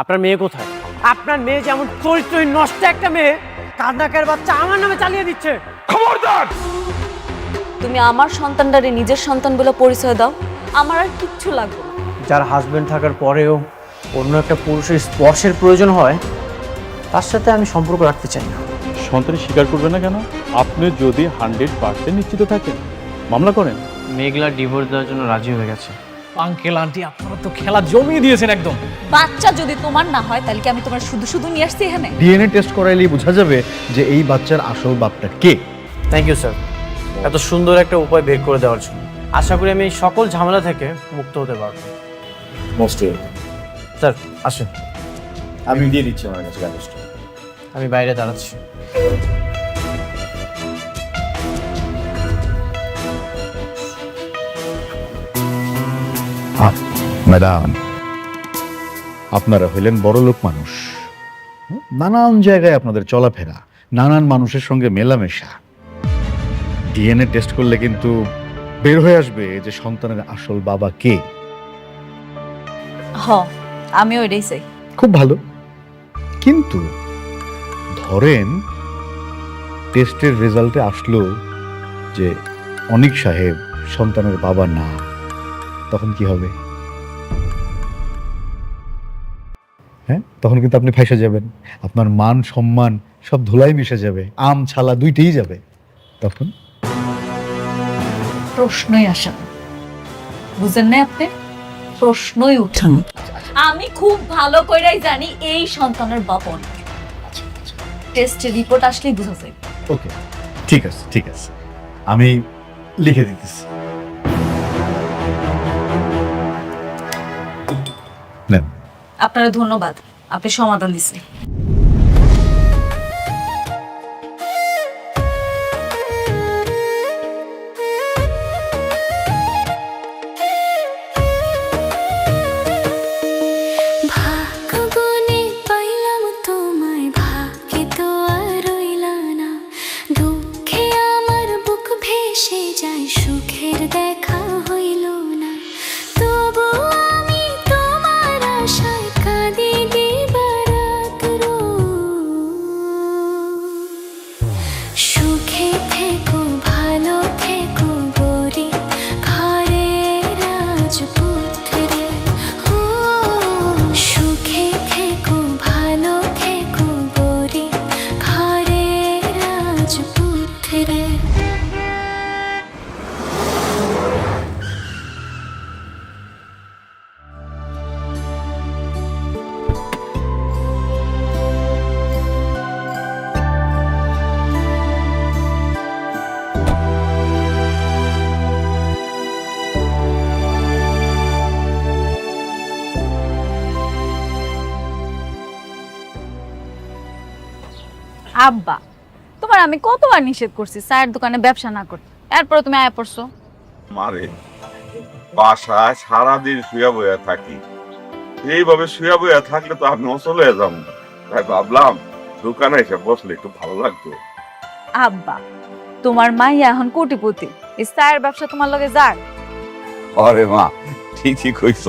আপনার মেয়ে কোথায়? আপনার মেয়ে যেমন চরিত্রহীন নষ্ট একটা মেয়ে, কান্নাকের বাচ্চা আমার নামে চালিয়ে দিচ্ছে। খবরদার! তুমি আমার সন্তানটারে নিজের সন্তান বলে পরিচয় দাও, আমার আর কিচ্ছু লাগবে না। যার হাজবেন্ড থাকার পরেও অন্য একটা পুরুষের স্পর্শের প্রয়োজন হয়, তার সাথে আমি সম্পর্ক রাখতে চাই না। সন্তান স্বীকার করবে না কেন? আপনি যদি 100% নিশ্চিত থাকেন মামলা করেন। মেঘলা ডিভোর্স দেওয়ার জন্য রাজি হয়ে গেছে। আঙ্কেল আন্টি আপনারা তো খেলা জমিয়ে দিয়েছেন একদম। বাচ্চা যদি তোমার না হয় তাহলে কি আমি তোমার শুধু শুধু নিয়ে আসছি এখানে? ডিএনএ টেস্ট করাইলেই বোঝা যাবে যে এই বাচ্চার আসল বাপটা কে। থ্যাংক ইউ স্যার, এত সুন্দর একটা উপায় বের করে দেওয়ার জন্য। আশা করি আমি এই সকল ঝামেলা থেকে মুক্ত হতে পারবো। মোস্ট স্যার আসেন, আমি দিয়ে দিচ্ছি আমার কাছে কাগজটা। আমি বাইরে দাঁড়াচ্ছি। ম্যাডাম, আপনারা হইলেন বড়লোক মানুষ, নানান জায়গায় আপনাদের চলাফেরা, নানান মানুষের সঙ্গে মেলামেশা। ডিএনএ টেস্ট করলে কিন্তু বের হয়ে আসবে যে সন্তানের আসল বাবা কে। হ, আমিও এটাই চাই। খুব ভালো, কিন্তু ধরেন টেস্টের রেজাল্টে আসলো যে অনিক সাহেব সন্তানের বাবা না, তখন কি হবে? হ্যাঁ, তখন কিন্তু আপনি ফাঁসে যাবেন, আপনার মান সম্মান সব ধুলাই মিশে যাবে, আম ছালা দুইটাই যাবে। তখন প্রশ্নই আসে না, বুঝেন না আপনি? প্রশ্নই উঠান। আমি খুব ভালো করেই জানি এই সন্তানের বাবা অনিক। টেস্টের রিপোর্ট আসলেই বুঝা যায়। ওকে, ঠিক আছে ঠিক আছে, আমি লিখে দিতেছি। নেন। আপনার ধন্যবাদ, আপনি সমাধান দিচ্ছেন। ভাগ্যগুণে পাইলাম তোমায়, ভাগ্যে তো আর রইলা না। দুঃখে আমার বুক ভেসে যায়, সুখের দেখা হইল না। তবু আমি তোমার আশায় কাঁদি দিবারাত সুখে থেকো, ভালো থেকো গরি ঘরের রাজপুত্রে। ও সুখে থেকো, ভালো থেকো গরি ঘরের রাজপুত্রে। আব্বা, তোমার আমি কতবার নিষেধ করছি চায়ের দোকানে ব্যবসা না করতে, এরপরে তুমি আয়া পড়ছো। মারে বাসায় সারাদিন শুয়ে বয়ে থাকি, এইভাবে শুয়ে বয়ে থাকলে তো আমি অচল হয়ে যাবো। তাই ভাবলাম দোকানে এসে বসলে একটু ভালো লাগতো। আব্বা, তোমার মাইয়া এখন কোটিপতি, এই চায়ের ব্যবসা তোমার লগে যাক। আরে মা, ঠিকই কইছ,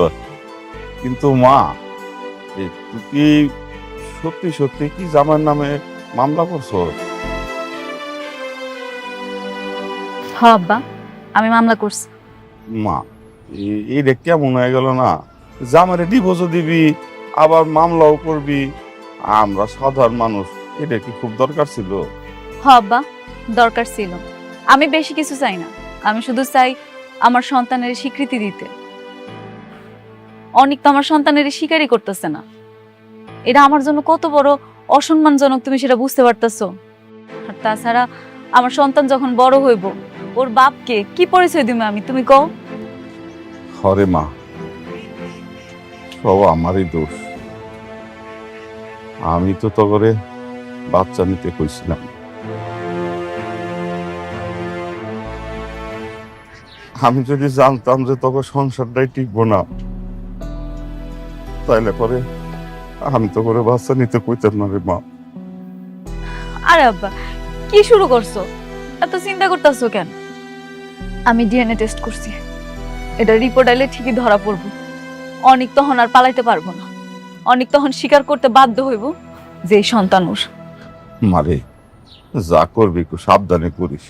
কিন্তু মা তুই কি সত্যি সত্যি কি জামার নামে মামলা করছো? হ্যাঁ আব্বা, আমি মামলা করছি। মা এইটা কেমন হয়ে গেল না? জামারে ডিভোর্সও দিবি আবার মামলাও করবি, আমরা সাধারণ মানুষ, এটা কি খুব দরকার ছিল? হ্যাঁ আব্বা, দরকার ছিল। আমি বেশি কিছু চাই না, আমি শুধু চাই আমার সন্তানের স্বীকৃতি দিতে। অনেক তো আমার সন্তানের স্বীকারই করতেছে না, এটা আমার জন্য কত বড় অসম্মানজনক তুমি সেটা বুঝতে পারতেছো? আর তাছাড়া আমার সন্তান যখন বড় হইব, ওর বাপকে কি পরিচয় দিব আমি, তুমি কও? হরে মা, সব আমারই দোষ। আমি তো তগরে বাচ্চা নিতে কইছিলাম। আমি যদি জানতাম যে তখন সংসারটাই টিকবো না, তাইলে পরে আমি তো করে বাচ্চা নিতে কইতাম না রে মা। আরে আব্বা, কি শুরু করছো? এত চিন্তা করতেছো কেন? আমি ডিএনএ টেস্ট করছি, এটা রিপোর্ট আইলে ঠিকই ধরা পড়বো। অনেক তখন আর পালাইতে পারবো না। অনেক তখন স্বীকার করতে বাধ্য হইব যে এই সন্তান ওর। মারে যা করবি একটু সাবধানে করিস।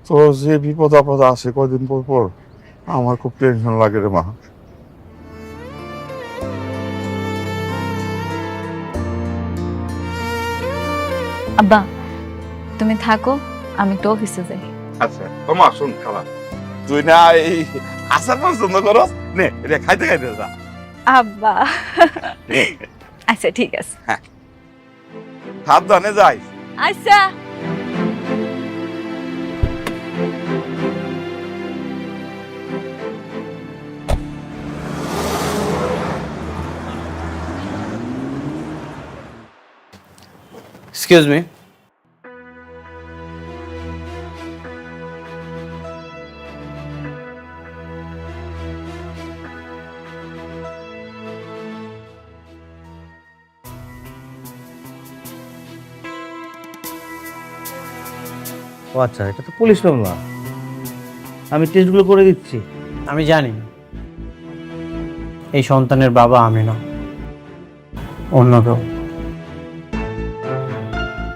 তো যে বিপদ আপদ আসে কদিন পর পর, আমার খুব টেনশন লাগে রে মা। আব্বা তুমি থাকো, আমি একটু অফিসে যাই। আচ্ছা তোমা শুন খালা, তুই না এই আচার পছন্দ করস, নে এটা খাইতে খাইতে যা। আব্বা আচ্ছা ঠিক আছে। সাবধানে যাই। আচ্ছা। এক্সকিউজ মি, ও আচ্ছা, এটা তো পুলিশ মামলা। আমি টেস্টগুলো করে দিচ্ছি। আমি জানি এই সন্তানের বাবা আমি না, অন্য কেউ।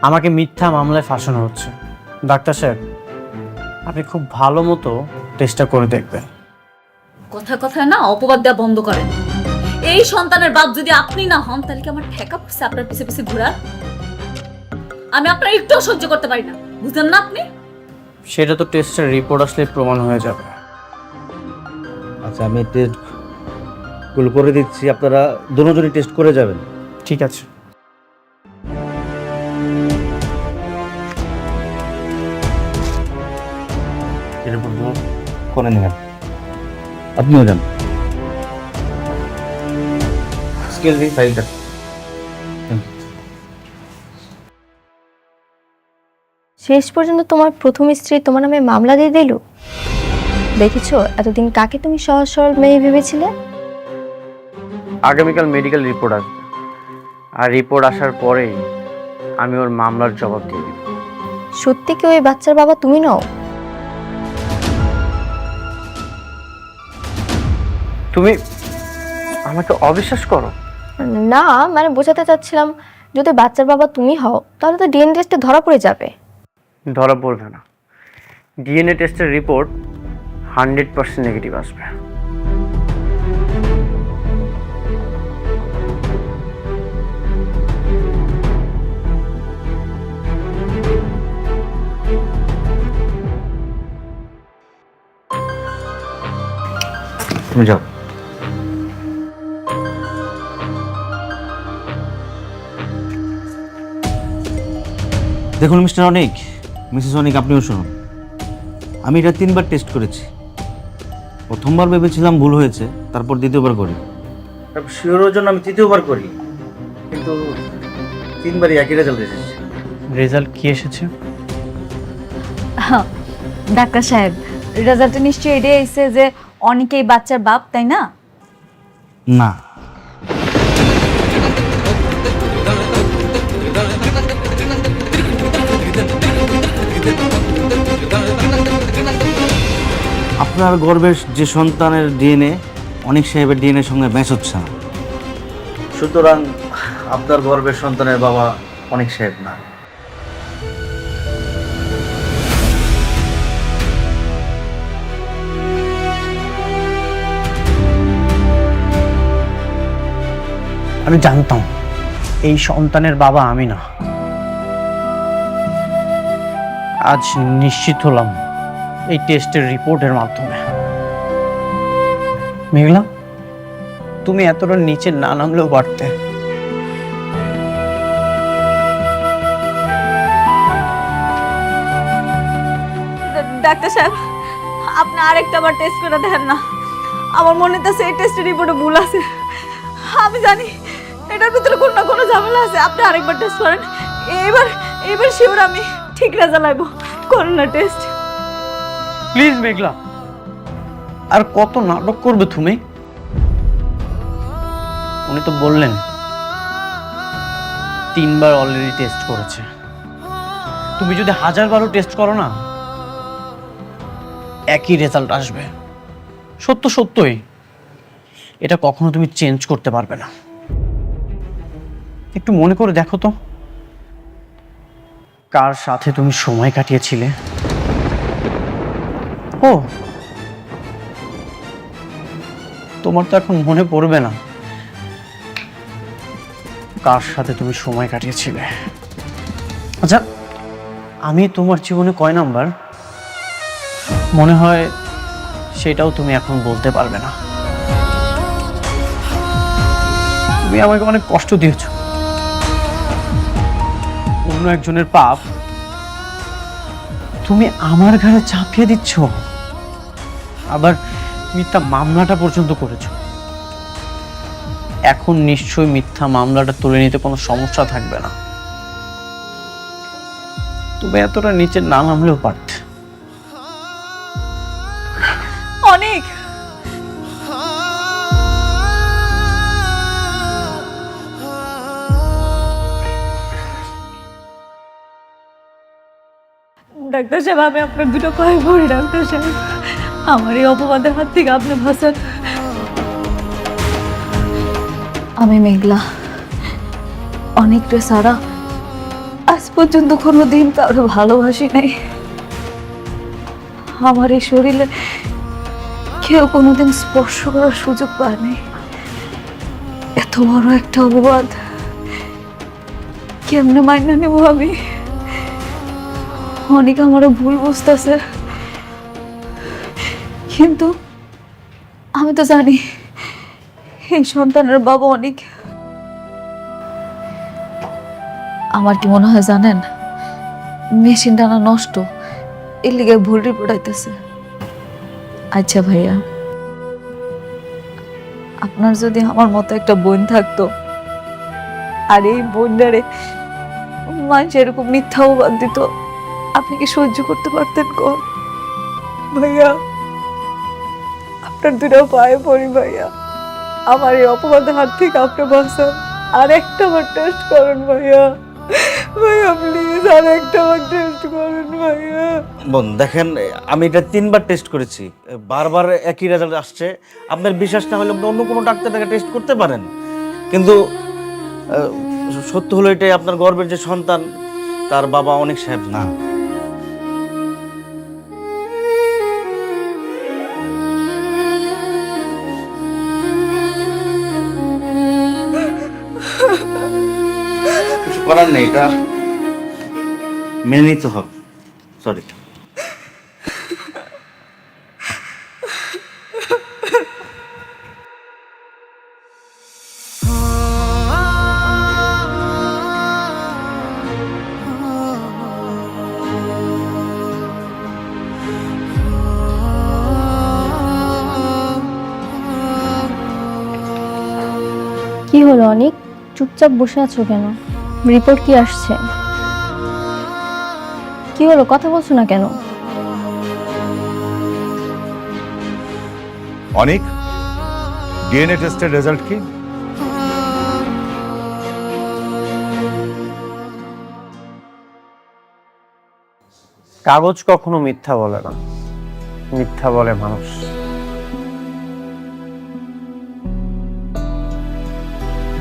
আমাকে মিথ্যা মামলায় ফাঁসানো হচ্ছে। ডাক্তার সাহেব, আপনি খুব ভালো মতো টেস্টটা করে দেখবেন। কথায় কথায় না অপবাদ দেওয়া বন্ধ করেন। এই সন্তানের বাপ যদি আপনি না হন, তাহলে কি আমার ঠেকা পড়ছে আপনার পিছে পিছে ঘোরা? আমি আপনার একটুও সহ্য করতে পারি না, বুঝলেন না আপনি? সেটা তো টেস্টের রিপোর্ট আসলে প্রমাণ হয়ে যাবে। আচ্ছা, আমি টেস্টগুলো করে দিচ্ছি, আপনারা দুজনই টেস্ট করে যাবেন। ঠিক আছে। করে নেবেন, আপনিও যান। এক্সকিউজ মি, ফাইলটা। শেষ পর্যন্ত তোমার প্রথম স্ত্রী তোমার নামে মামলা দিয়ে দিল। দেখেছো এতদিন কাকে তুমি সহজ সরল মেয়ে ভেবেছিলে? আগামীকাল মেডিকেল রিপোর্ট আসবে, আর রিপোর্ট আসার পরেই আমি ওর মামলার জবাব দিয়ে দিব। সত্যি কি ওই বাচ্চার বাবা তুমি নও? তুমি আমাকে অবিশ্বাস করো? না, মানে বোঝাতে চাচ্ছিলাম, যদি বাচ্চার বাবা তুমি হও তাহলে তো ডিএনএ টেস্টে ধরা পড়ে যাবে। ধরা পড়বে না, ডিএনএ টেস্টের রিপোর্ট 100% নেগেটিভ আসবে। তুমি যাও। দেখুন মিস্টার অনিক, মিসেস অনিক, আপনিও শুনুন। আমি এটা 3বার টেস্ট করেছি। প্রথমবার ভেবেছিলাম ভুল হয়েছে, তারপর দ্বিতীয়বার করি, তারপর শিওরের জন্য আমি তৃতীয়বার করি, কিন্তু 3বারই একই রেজাল্ট এসেছে। রেজাল্ট কি এসেছে? ডাক্তার সাহেব, রেজাল্টে নিশ্চয়ই এটাই এসেছে যে অনেকেই বাচ্চার বাপ, তাই না? না, আপনার গর্ভের যে সন্তানের ডিএনএ অনিক সাহেবের ডিএনএর সঙ্গে ম্যাচ হচ্ছে না, সুতরাং আপনার গর্ভের সন্তানের বাবা অনিক সাহেব না। আমি জানতাম এই সন্তানের বাবা আমি না। আজ নিশ্চিত হলাম এই টেস্টের রিপোর্টের মাধ্যমে। মেঘলা, তুমি এতটা নিচে না নামলেও পারতে। ডাক্তার সাহেব, আপনি আরেকটা বার টেস্ট করে দেখেন না। আমার মনে হচ্ছে এই টেস্টের রিপোর্টে ভুল আছে। আমি জানি এটার ভিতরে কোনো না কোনো ঝামেলা আছে। আপনি আরেকবার টেস্ট করেন। এবার শিওর আমি ঠিক রেজাল্ট আইব। করুন না টেস্ট প্লিজ মেঘলা, আর কত নাটক করবে তুমি? উনি তো বললেন 3বার অলরেডি টেস্ট করেছে। তুমি যদি 1000বারও টেস্ট করো না, একই রেজাল্ট আসবে। সত্যই এটা কখনো তুমি চেঞ্জ করতে পারবে না। একটু মনে করে দেখো তো, কার সাথে তুমি সময় কাটিয়েছিলে? ও, তোমার তো এখন মনে পড়বে না কার সাথে তুমি সময় কাটিয়েছিলে। আচ্ছা, আমি তোমার জীবনে কয় নাম্বার মনে হয় সেটাও তুমি এখন বলতে পারবে না। তুমি আমাকে অনেক কষ্ট দিয়েছ, অন্য একজনের পাপ তুমি আমার ঘাড়ে চাপিয়ে দিচ্ছ, আবার মিথ্যা মামলাটা পর্যন্ত করেছো। এখন নিশ্চয়ই মিথ্যা মামলাটা তুলে নিতে কোনো সমস্যা থাকবে না। তুমি এতটা নিচে না নামলেও পারতে। অনেক ডাক্তার সাহেব, আমি আপনার দুটো পায়ে পড়ি ডাক্তার সাহেব, আমার এই অপবাদের হাত থেকে আপনি বাঁচান। আমি মেঘলা, অনেকটা সারা আজ পর্যন্ত কোনোদিন কারো ভালোবাসি নাই। আমার এই শরীরে কেউ কোনোদিন স্পর্শ করার সুযোগ পায়নি। এত বড় একটা অপবাদ কেমনে মাইনা নেব আমি? অনেক আমারও ভুল বুঝতেছে, কিন্তু আমি তো জানি এই সন্তানের বাবা অনেক। আমার কি মনে হয় জানেন, মেশিনটা না নষ্ট, এর লিগে ভুল রিপোর্ট আইতেছে। আচ্ছা ভাইয়া, আপনার যদি আমার মতো একটা বোন থাকতো, আর এই বোনটারে মানুষ এরকম মিথ্যা অপবাদ দিত, আপনি কি সহ্য করতে পারতেন? কোন ভাইয়া, আপনার দুটো পায়ে পড়ি ভাইয়া, আমার এই অপবাদের হাত থেকে আপনি বাঁচান। আর একটা বার টেস্ট করুন ভাইয়া, ভাইয়া প্লিজ আর একটা বার টেস্ট করুন ভাইয়া। বোন দেখেন, আমি এটা 3বার টেস্ট করেছি, বারবার একই রেজাল্ট আসছে। আপনার বিশ্বাস না হলে আপনি অন্য কোনো ডাক্তারকে টেস্ট করতে পারেন, কিন্তু সত্য হলো এটাই, আপনার গর্ভের যে সন্তান তার বাবা অনেক সাহেব না। কিছু করার নেই, এটা মেনে নিতে হবে। সরি। কি হলো অনেক, চুপচাপ বসে আছো কেন? রিপোর্ট কি আসছে? কি হলো, কথা বলছো না কেন? অনেক, ডিএনএ টেস্টের রেজাল্ট কি? কাগজ কখনো মিথ্যা বলে না, মিথ্যা বলে মানুষ।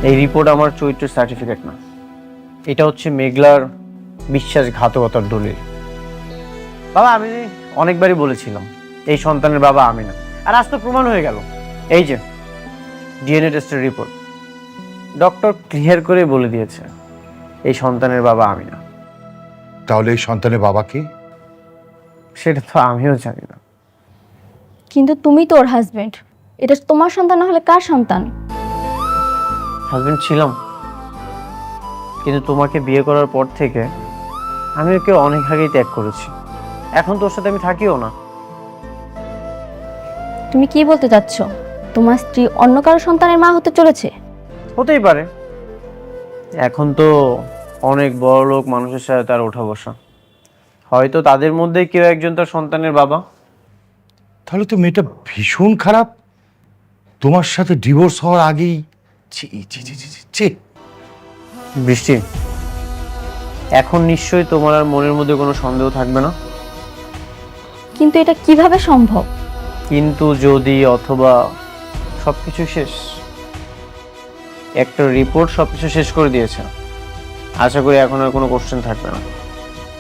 এই রিপোর্ট আমার চরিত্রের সার্টিফিকেট না, এটা হচ্ছে মেঘলার বিশ্বাসঘাতকতার দলিল। বাবা, আমি অনেকবারই বলেছিলাম এই সন্তানের বাবা আমি না, আর আজ তো প্রমাণ হয়ে গেল। এই যে ডিএনএ টেস্টের রিপোর্ট, ডক্টর ক্লিয়ার করে বলে দিয়েছে এই সন্তানের বাবা আমি না। তাহলে এই সন্তানের বাবা কে? সেটা তো আমিও জানি না। কিন্তু তুমি তো ওর হাজবেন্ড, এটা তোমার সন্তান না হলে কার সন্তান? হাজবেন্ড ছিলাম, কিন্তু তোমাকে বিয়ে করার পর থেকে আমি ওকে অনেক আগেই ত্যাগ করেছি। এখন তোর সাথে আমি থাকিও না। তুমি কি বলতে চাচ্ছ? তোমার স্ত্রী অন্য কারো সন্তানের মা হতে চলেছে? হতেই পারে, এখন তো অনেক বড় লোক মানুষের সাথে তার ওঠা বসা, হয়তো তাদের মধ্যে কেউ একজন তার সন্তানের বাবা। তাহলে তো মেয়েটা ভীষণ খারাপ, তোমার সাথে ডিভোর্স হওয়ার আগেই। ছি ছি ছি ছি ছি। বৃষ্টি, এখন নিশ্চয়ই তোমার আর মনের মধ্যে কোনো সন্দেহ থাকবে না। কিন্তু এটা কিভাবে সম্ভব? কিন্তু, যদি, অথবা সবকিছু শেষ। একটা রিপোর্ট সব কিছু শেষ করে দিয়েছে। আশা করি এখন আর কোনো কোশ্চেন থাকবে না।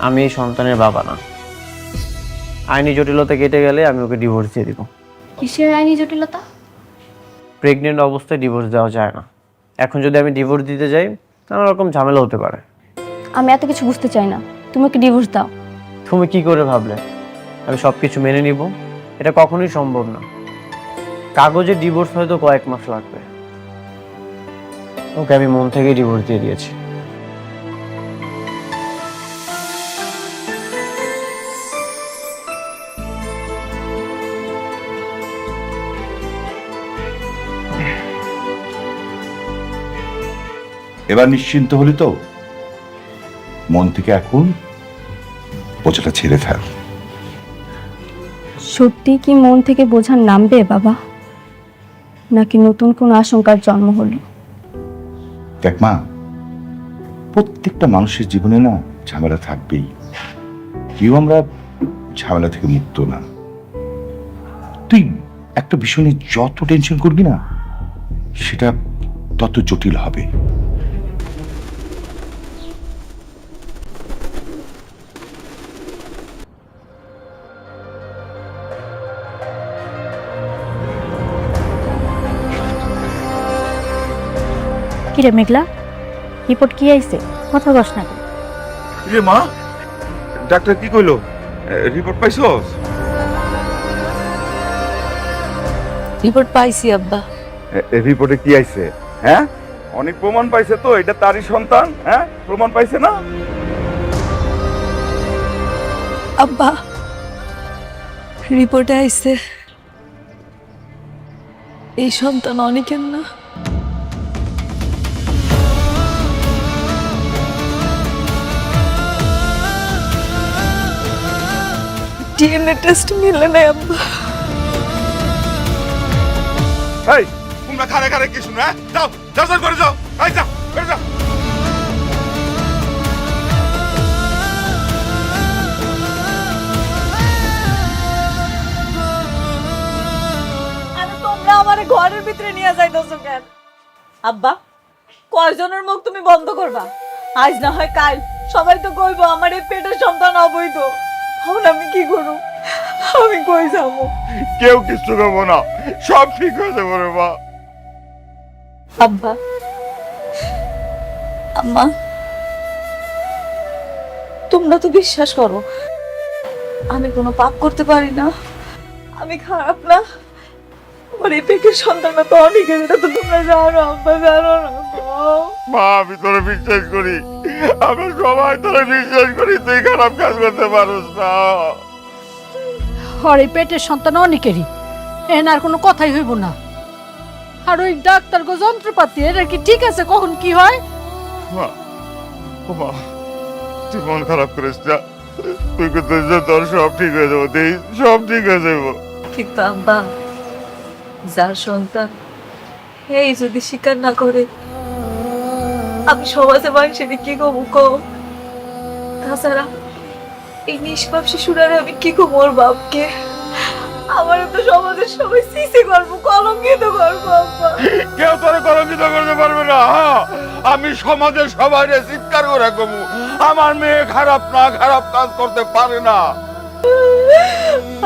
আমি এই সন্তানের বাবা না। আইনি জটিলতা কেটে গেলে আমি ওকে ডিভোর্স দিয়ে দিব। কিসের আইনি জটিলতা? প্রেগনেন্ট অবস্থায় ডিভোর্স দেওয়া যায় না। এখন যদি আমি ডিভোর্স দিতে যাই নানা রকম ঝামেলা হতে পারে। আমি এত কিছু বুঝতে চাই না, তুমি ওকে ডিভোর্স দাও। তুমি কি করে ভাবলে আমি সব কিছু মেনে নিব? এটা কখনোই সম্ভব না। কাগজে ডিভোর্স হয়তো কয়েক মাস লাগবে। ওকে আমি মন থেকে ডিভোর্স দিয়ে দিয়েছি। এবার নিশ্চিন্ত হলি তো? মন থেকে এখন বোঝাটা ছেড়ে ফেল। সত্যি কি মন থেকে বোঝা নামবে বাবা, নাকি নতুন কোন আশঙ্কার জন্ম হলো? দেখ মা, প্রত্যেকটা মানুষের জীবনে না ঝামেলা থাকবেই। কেউ আমরা ঝামেলা থেকে মুক্ত না। তুই একটা বিষয় নিয়ে যত টেনশন করবি না, সেটা তত জটিল হবে। কিরে মেঘলা, রিপোর্ট কি আইছে? কথা কস না। রে মা, ডাক্তার কি কইলো? রিপোর্ট পাইছস? রিপোর্ট পাইছি আব্বা। রিপোর্টে কি আইছে? হ্যাঁ, অনেক প্রমাণ পাইছে তো এটা তারই সন্তান। হ্যাঁ, প্রমাণ পাইছে না? আব্বা, রিপোর্টে আইছে এই সন্তান অনেকের না। ডিএনএ টেস্ট মিলে নাই আব্বা। এই তোমরা খারে খারে কি শুনো? যাও যাও যাও করে যাও। এই যাও করে যাও। আরে তোমরা আমারে ঘরের ভিতরে নিয়ে যাইতেছো কেন? আব্বা, কয়জনের মুখ তুমি বন্ধ করবা? আজ না হয় কাল সবাই তো কইবো আমার এই পেটের সন্তান অবৈধ। এখন আমি কি করব? আমি কই যাবো? কেউ কিছু করবো না, সব ঠিক হয়ে যাবে রে মা। আব্বা, আম্মা, তোমরা তো বিশ্বাস করো আমি কোনো পাপ করতে পারি না, আমি খারাপ না। আমার এই পেটের সন্তানটা তো অনেকের, এটা তো তোমরা জানো আব্বা, জানো না? মা, আমি তোরে বিশ্বাস করি, আমি সবাই তোরে বিশ্বাস করি, তুই খারাপ কাজ করতে পারোস না। আর এই পেটের সন্তান অনেকেরই, এনার কোনো কথাই হইব না। আর ওই ডাক্তার গো যন্ত্রপাতি, এটা কি ঠিক আছে কখন কি হয়? মা, ও মা, তুই মন খারাপ করিস না, তুই কিন্তু তোর সব ঠিক হয়ে যাবো, তুই সব ঠিক হয়ে যাবো। কিন্তু আব্বা, যার সন্তান এই যদি স্বীকার না করে, আমি সমাজে মানুষের কি কমু কম? তাছাড়া এই নিষ্পাপ শিশুরারে আমি কি কম ওর বাপকে? আমার তো সমাজের সবাই সিসি করবো, কলঙ্কিত করবো আব্বা। কেউ তোরে কলঙ্কিত করতে পারবে না। হ্যাঁ, আমি সমাজের সবাই চিৎকার করে কমু আমার মেয়ে খারাপ না, খারাপ কাজ করতে পারে না।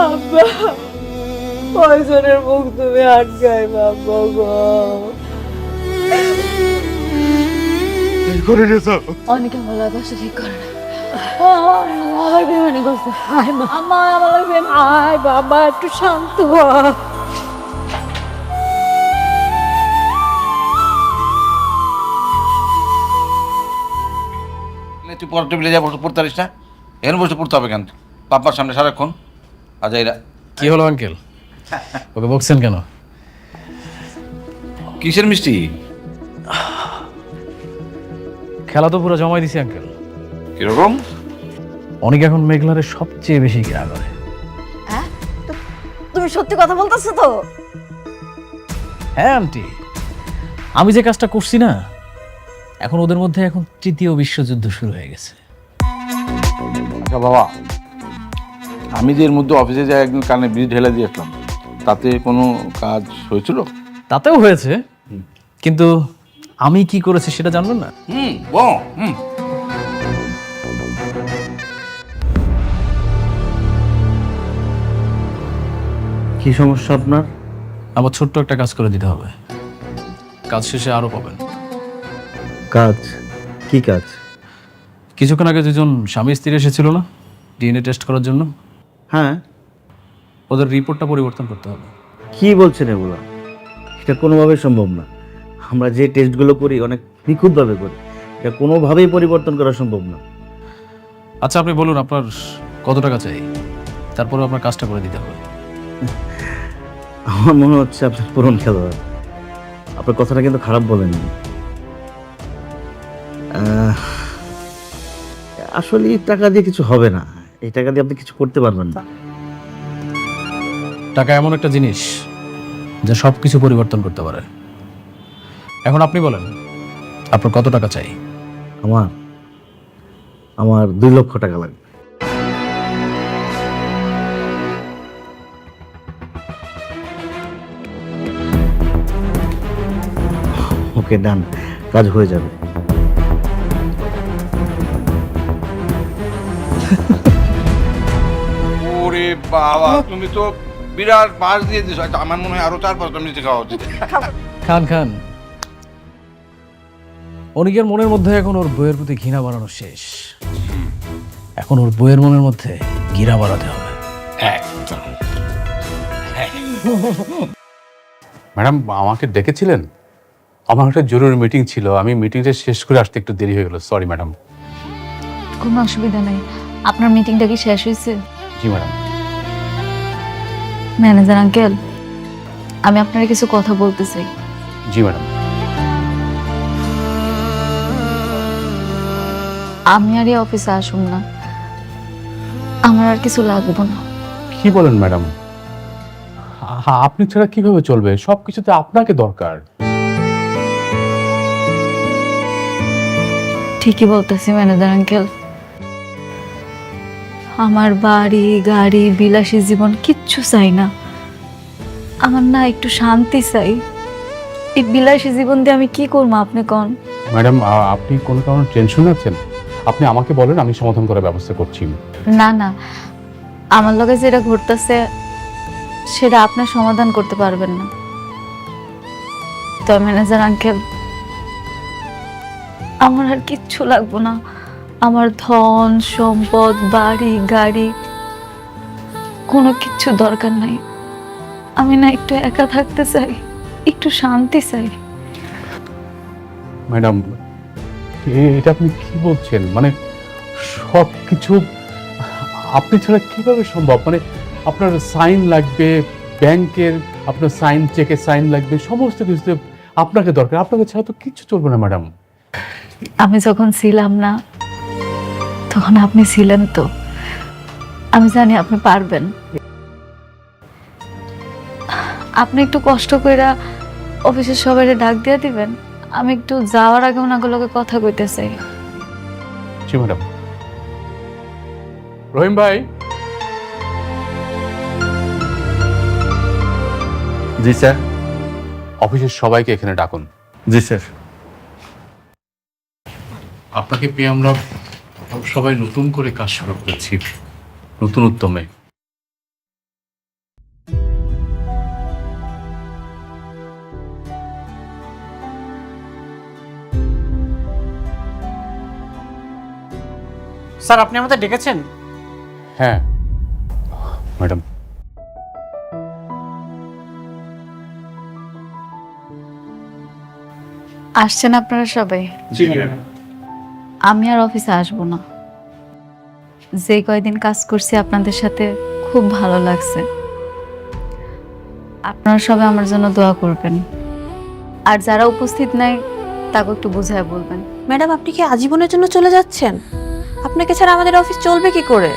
আব্বা, কয়জনের মুখ তুমি আটকাই বাবা গো? করে নিয়েছ অনেকে ভালো বাসা ঠিক করে না, আমার বেমানি করছে। হায় মা, আমার লাগবে আয় বাবা, একটু শান্ত হ। তুই পরের টেবিলে যা বসে পড়তে পারিস না? এখানে বসে পড়তে হবে কেন? পাপার সামনে সারাক্ষণ আজ এরা কি হলো আঙ্কেল? ওকে বকছেন কেন? কিসের মিষ্টি? খেলা তো পুরো জমাই দিছি আঙ্কেল। কিরকম? অনেক এখন মেঘলারে সবচেয়ে বেশি ঘৃণা করে। তুমি সত্যি কথা বলতেছো তো? হ্যাঁ আন্টি, আমি যে কাজটা করছি না, এখন ওদের মধ্যে এখন তৃতীয় বিশ্বযুদ্ধ শুরু হয়ে গেছে। আচ্ছা বাবা, আমি যে এর মধ্যে অফিসে যাই একদিন কানে বিষ ঢেলে দিয়ে আসলাম, তাতে কোনো কাজ হয়েছিল? তাতেও হয়েছে, কিন্তু আমি কি করেছি সেটা জানবেন না? কি সমস্যা আপনার? আমার ছোট্ট একটা কাজ করে দিতে হবে, কাজ শেষে আরো পাবেন। কাজ? কি কাজ? কিছুক্ষণ আগে দুজন স্বামী স্ত্রী এসেছিল না ডিএনএ টেস্ট করার জন্য? হ্যাঁ। ওদের রিপোর্টটা পরিবর্তন করতে হবে। কি বলছেন এগুলো? এটা কোনোভাবেই সম্ভব না। আমরা যে টেস্টগুলো করি অনেক নিখুঁতভাবে করি, এটা কোনোভাবেই পরিবর্তন করা সম্ভব না। আচ্ছা আপনি বলুন আপনার কত টাকা চাই, তারপরে আপনার কাজটা করে দিতে হবে। আমার মনে হচ্ছে আপনার পুরন খেলোয়াড়। আপনার কথাটা কিন্তু খারাপ বলেননি। আসলে এই টাকা দিয়ে কিছু হবে না, এই টাকা দিয়ে আপনি কিছু করতে পারবেন না। টাকা এমন একটা জিনিস যা সব কিছু পরিবর্তন করতে পারে। এখন আপনি বলেন আপনার কত টাকা চাই? আমার 2 লক্ষ টাকা লাগবে। ওকে, ডান, কাজ হয়ে যাবে। ওরে বাবা, তুমি তো বিরাট পাস দিয়ে দিছো। আমার মনে হয় আরো 4-5টা মিনিট খাওয়া উচিত। খান খান। অনেকের মনের মধ্যে এখন ওর বইয়ের প্রতি ঘৃণা বাড়ানো শেষ, এখন ওর বইয়ের মনের মধ্যে ঘৃণা বাড়াতে হবে। ম্যাডাম আমাকে ডেকেছিলেন? আমার একটা জরুরি মিটিং ছিল, আমি মিটিংটা শেষ করে আসতে একটু দেরি হয়ে গেল, সরি ম্যাডাম। কোনো অসুবিধা নেই। আপনার মিটিংটা কি শেষ হয়েছে? জি ম্যাডাম। ম্যানেজার আঙ্কেল, আমি আপনার কিছু কথা বলতে চাই। জি ম্যাডাম। আমি আর এই অফিসে আসুন না, আমার আর কিছু লাগবে না। কি বলেন ম্যাডাম? আপনি ছাড়া কিভাবে চলবে? সবকিছুতে আপনাকে দরকার। ঠিকই বলতেছি ম্যানেজার আঙ্কেল, আমার বাড়ি গাড়ি বিলাসী জীবন কিচ্ছু চাই না। আমার না একটু শান্তি চাই। এই বিলাসী জীবন দিয়ে আমি কি করবো আপনি কোন? ম্যাডাম আপনি কোনো কারণে টেনশন আছেন? আপনি আমাকে বলেন, আমি সমাধান করার ব্যবস্থা করছি। না না, আমার লগে যেটা ঘটতেছে সেটা আপনার সমাধান করতে পারবেন না। তো ম্যানেজার আঙ্কেল, আমার আর কিচ্ছু লাগবে না। আমার ধন সম্পদ বাড়ি গাড়ি কোনো কিচ্ছু দরকার নাই। আমি না একটু একা থাকতে চাই, একটু শান্তি চাই। ম্যাডাম এটা আপনি কি বলছেন? মানে সবকিছু আপনি ছাড়া কিভাবে সম্ভব? মানে আপনার সাইন লাগবে ব্যাংকের, আপনার সাইন চেকে সাইন লাগবে, সমস্ত কিছুতে আপনাকে দরকার। আপনাকে ছাড়া তো কিচ্ছু চলবে না ম্যাডাম। আমি যখন ছিলাম না তখন আপনি ছিলেন তো, আমি জানি আপনি পারবেন। আপনি একটু কষ্ট করে অফিসের সবাই ডাক দিয়ে দিবেন, আমি একটু যাওয়ার আগে ওনাগুলোকে কথা কইতে চাই। জি ম্যাডাম। রহিম ভাই। জি স্যার। অফিসের সবাইকে এখানে ডাকুন। জি স্যার। আপনাকে পেয়ে আমরা সবাই নতুন করে কাজ শুরু করেছি, নতুন উদ্যমে। স্যার আপনি আমাদের ডেকেছেন? হ্যাঁ ম্যাডাম। আসছেন আপনারা সবাই? আমি আর অফিসে আসবো না। যে কয়দিন কাজ করছি আপনাদের সাথে খুব ভালো লাগছে। আপনারা সবাই আমার জন্য দোয়া করবেন, আর যারা উপস্থিত নাই তাকে একটু বুঝায় বলবেন। ম্যাডাম, আপনি কি আজীবনের জন্য চলে যাচ্ছেন? আপনাকে ছাড়া আমাদের অফিস চলবে কি করে?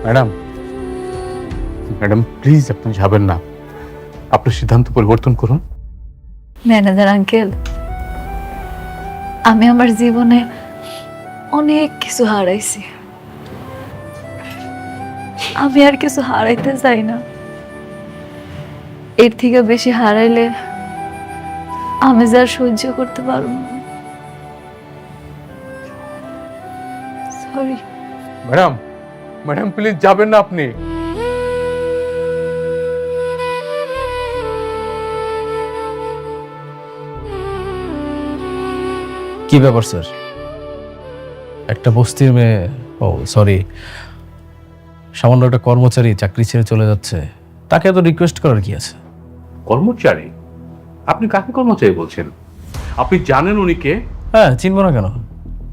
ম্যাডাম ম্যাডাম প্লিজ আপনি যাবেন না, আপনার সিদ্ধান্ত পরিবর্তন করুন। ম্যানেজার আঙ্কেল, আমি আমার জীবনে অনেক কিছু হারাইছি, আমি আর কিছু হারাইতে চাই না। এর থেকে বেশি হারাইলে আমি যা সহ্য করতে পারবো না। সরি। ম্যাডাম, ম্যাডাম প্লিজ যাবেন না আপনি। কি ব্যাপার স্যার? একটা বস্তির মেয়ে, ও সরি, সামান্য একটা কর্মচারী চাকরি ছেড়ে চলে যাচ্ছে, তাকে এত রিকোয়েস্ট করার কি আছে? কর্মচারী? আপনি কাকে কর্মচারী বলছেন? আপনি জানেন উনি কে? হ্যাঁ, চিনবো না কেন?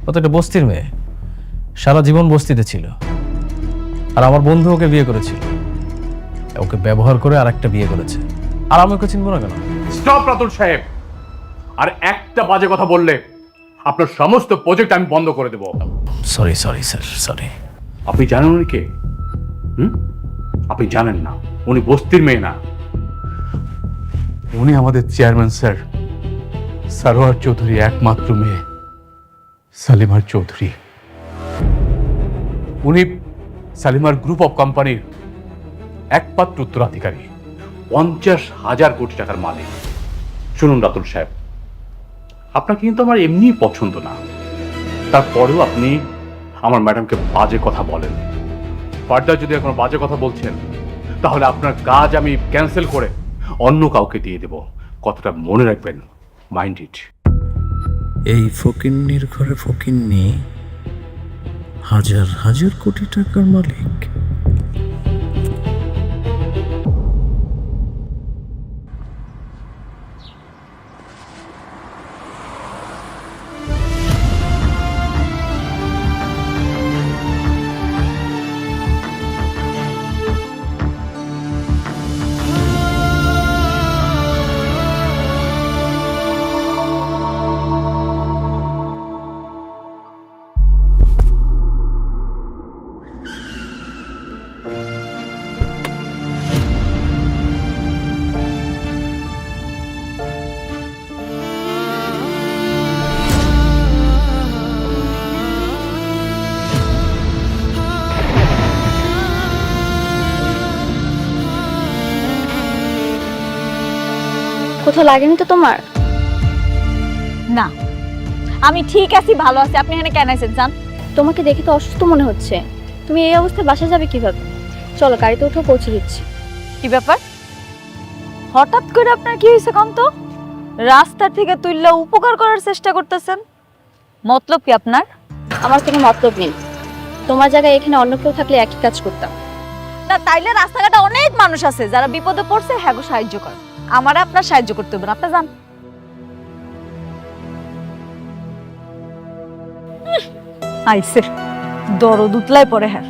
ও তো একটা বস্তির মেয়ে, সারা জীবন বস্তিতে ছিল। আর আমার বন্ধু ওকে বিয়ে করেছিল, ওকে ব্যবহার করে আর একটা বিয়ে করেছে। আর আমি ওকে চিনবো না কেন? স্টপ রাতুল সাহেব, আর একটা বাজে কথা বললে আপনার সমস্ত প্রজেক্ট আমি বন্ধ করে দেব। Sorry sorry sir, sorry. আপনি জানেন উনি কে? আপনি জানেন না, উনি বস্তির মেয়ে না, উনি আমাদের চেয়ারম্যান স্যার সরোয়ার চৌধুরী একমাত্র মেয়ে, সালিমার চৌধুরী। উনি সালিমার গ্রুপ অফ কোম্পানির একমাত্র উত্তরাধিকারী, 50,000 কোটি টাকার মালিক। শুনুন রাতুল সাহেব, আপনাকে কিন্তু আমার এমনি পছন্দ না, তারপরেও আপনি আমার ম্যাডামকে বাজে কথা বলেন। ফার্দার যদি কোনো বাজে কথা বলছেন তাহলে আপনার কাজ আমি ক্যান্সেল করে অন্য কাউকে দিয়ে দেব, কথাটা মনে রাখবেন। Mind it. এই ফকিন্নির ঘরে ফকিন্নি, হাজার হাজার কোটি টাকার মালিক। কোথাও লাগেনি তো তোমার? না, আমি ঠিক আছি, ভালো আছি। আপনি এখানে কেন আছেন জান? তোমাকে দেখে তো অসুস্থ মনে হচ্ছে, তুমি এই অবস্থায় বাসা যাবে কিভাবে? চলো গাড়িতে উঠে পৌঁছে দিচ্ছি। কি ব্যাপার? হঠাৎ করে আপনার কি হয়েছে কম তো? রাস্তা থেকে তুললে উপকার করার চেষ্টা করতেছেন, মতলব কি আপনার? আমার কোনো মতলব নেই, তোমার জায়গায় এখানে অন্য কেউ থাকলে একই কাজ করতাম। না তাইলে রাস্তাঘাটে অনেক মানুষ আছে যারা বিপদে পড়ছে, হ্যাঁ গো সাহায্য করে। আমার আপনার সাহায্য করতে হবে না, আপনি যান। আইসে দরদ উতলায় পড়ে হ্যাঁ।